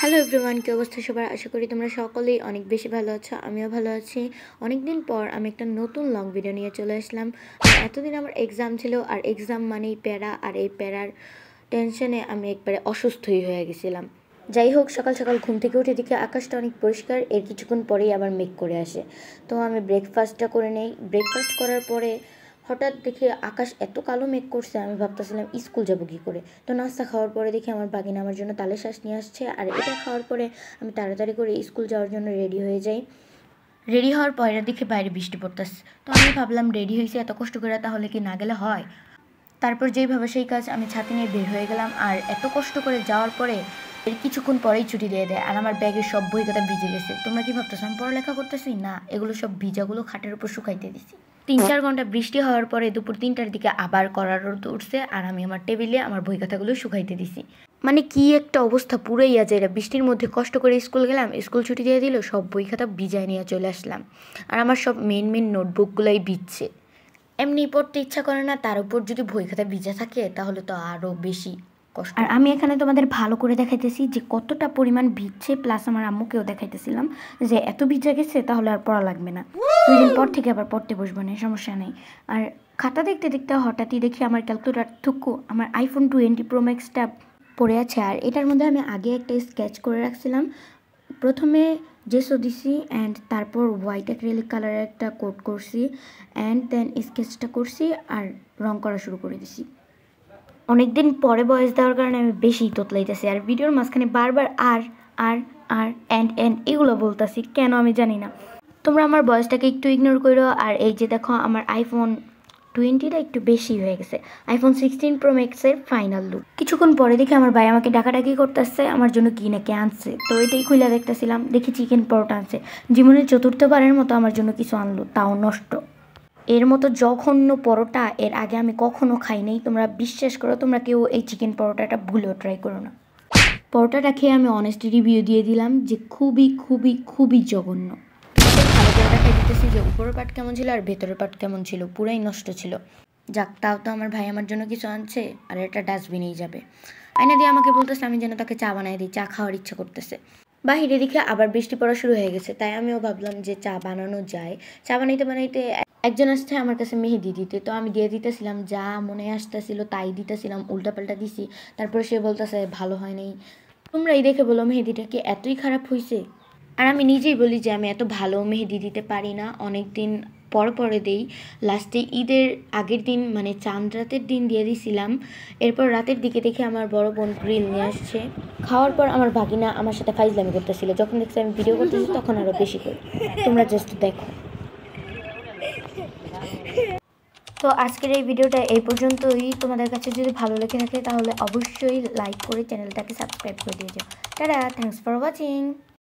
Hello everyone, কি অবস্থা সবার? আশা করি তোমরা সকলেই অনেক বেশি ভালো আছো। আমিও ভালো আছি। অনেক দিন পর আমি একটা নতুন লং ভিডিও নিয়ে চলে আসলাম। আর এতদিন আমার এক্সাম ছিল, আর এক্সাম মানেই প্যারা, আর এই প্যারার টেনশনে আমি একবারে অসুস্থই হয়ে গেছিলাম। যাই হোক, সকাল সকাল ঘুম থেকে উঠে দেখি আকাশটা অনেক পরিষ্কার। এর কিছুক্ষণ পরেই আবার মেঘ করে আসে। তো আমি ব্রেকফাস্টটা করে নেই। ব্রেকফাস্ট করার পরে হঠাৎ দেখি আকাশ এত কালো মেঘ করছে, আমি ভাবতেছিলাম স্কুল যাবো কী করে। তো নাস্তা খাওয়ার পরে দেখি আমার বাগিনা আমার জন্য তালের শ্বাস নিয়ে আসছে, আর এটা খাওয়ার পরে আমি তাড়াতাড়ি করে স্কুল যাওয়ার জন্য রেডি হয়ে যাই। রেডি হওয়ার পরে দেখি বাইরে বৃষ্টি পড়তেছে। তো আমি ভাবলাম রেডি হয়েছে এত কষ্ট করে, তাহলে কি না গেলে হয়। তারপর যেইভাবে সেই কাজ, আমি ছাতি নিয়ে বের হয়ে গেলাম। আর এত কষ্ট করে যাওয়ার পরে এর কিছুক্ষণ পরেই ছুটি দিয়ে দেয়, আর আমার ব্যাগের সব বই খাতা ভিজে গেছে। তোমরা কি ভাবতেছো আমি পড়ালেখা করতেছি? না, এগুলো সব ভিজাগুলো খাটের উপর শুকাইতে দিছি। 3-4 ঘন্টা বৃষ্টি হওয়ার পরে দুপুর 3টার দিকে আবার কড়া রোদ উঠছে, আর আমি আমার টেবিলে আমার বই খাতাগুলো শুকাইতে দিছি। মানে কি একটা অবস্থা, পুরোই আজ এরা বৃষ্টির মধ্যে কষ্ট করে স্কুল গেলাম, স্কুল ছুটি দিয়ে দিল, সব বই খাতা ভিজায় নিয়ে চলে আসলাম। আর আমার সব মেন নোটবুকগুলোই ভিজছে। এমনি পড়তে ইচ্ছা করে না, তার উপর যদি বই খাতা ভিজা থাকে তাহলে তো আরও বেশি কষ্ট। আর আমি এখানে তোমাদের ভালো করে দেখাইতেছি যে কতটা পরিমাণ ভিজছে, প্লাস আমার আম্মুকেও দেখাইতেছিলাম যে এত ভিজা গেছে তাহলে আর পড়া লাগবে না, 2 দিন পর থেকে আবার পড়তে বসবো না, সমস্যা নেই। আর খাতা দেখতে দেখতে হঠাৎই দেখি আমার ক্যালকুলেটর থুকু আমার iPhone 20 Pro Max-টা পড়ে আছে। আর এটার মধ্যে আমি আগে একটা স্কেচ করে রাখছিলাম। প্রথমে জেসো দিছি, অ্যান্ড তারপর হোয়াইট অ্যাক্রিলিক কালারের একটা কোট করছি, অ্যান্ড দেন স্কেচটা করছি আর রং করা শুরু করে দিছি। অনেকদিন পরে ভয়েস দেওয়ার কারণে আমি বেশি তোতলাইতেছি, আর ভিডিওর মাঝখানে বারবার আর আর আর অ্যান্ড এগুলো বলতেছি, কেন আমি জানি না। তোমরা আমার ভয়েসটাকে একটু ইগনোর করো। আর এই যে দেখো, আমার iPhone 20টা একটু বেশি হয়ে গেছে। iPhone 16 Pro Max-এর ফাইনাল লুক। কিছুক্ষণ পরে দেখি আমার ভাই আমাকে ডাকাডাকি করতেছে, আমার জন্য কি নাকি আনছে। তো এটাই খুলে দেখতেছিলাম, দেখি চিকেন পরোটা আনছে। জীবনের চতুর্থবারের মতো আমার জন্য কিছু আনলো, তাও নষ্ট। এর মতো জঘন্য পরোটা এর আগে আমি কখনো খাই নাই। তোমরা বিশ্বাস করো, তোমরা কেউ এই চিকেন পরোটাটা ভুলেও ট্রাই করো না। পরোটাটা খেয়ে আমি অনেস্ট রিভিউ দিয়ে দিলাম যে খুবই খুবই খুবই জঘন্য। ভালো করে দেখাই দিতেছি যে উপরের পাট কেমন ছিল আর ভেতরের পাট কেমন ছিল, পুরাই নষ্ট ছিল। যাক, তাও তো আমার ভাই আমার জন্য কিছু আনছে, আর এটা ডাস্টবিনেই যাবে। আয়না দিয়ে আমাকে বলতেছে আমি যেন তাকে চা বানাই দিই, চা খাওয়ার ইচ্ছা করতেছে। বাহিরে দেখে আবার বৃষ্টি পড়া শুরু হয়ে গেছে, তাই আমিও ভাবলাম যে চা বানানো যায়। চা বানাইতে বানাইতে একজন আসছে আমার কাছে মেহেদি দিতে, তো আমি দিয়ে দিতেছিলাম, যা মনে আসতেছিল তাই দিতেছিলাম, উল্টাপাল্টা দিছি। তারপরে সে বলতেছে ভালো হয় নাই। তোমরাই দেখে বলো মেহেদিটা কি এতই খারাপ হয়েছে? আর আমি নিজেই বলি যে আমি এত ভালো মেহেদি দিতে পারি না, অনেক দিন পরে দেই। লাস্টে ঈদের আগের দিন মানে চাঁদ রাতের দিন দিয়ে দিছিলাম। এরপর রাতের দিকে দেখে আমার বড় বোন গ্রিল নিয়ে আসছে। খাওয়ার পর আমার ভাগিনা আমার সাথে ফাইজলামি করতেছিল, যখন দেখছি আমি ভিডিও করতেছি তখন আরও বেশি করে। তোমরা জাস্ট দেখো। তো আজকের এই ভিডিওটা এই পর্যন্তই। তোমাদের কাছে যদি ভালো লেগে থাকে তাহলে অবশ্যই লাইক করে চ্যানেলটাকে সাবস্ক্রাইব করে দিয়ে যাও। Tata, thanks for watching.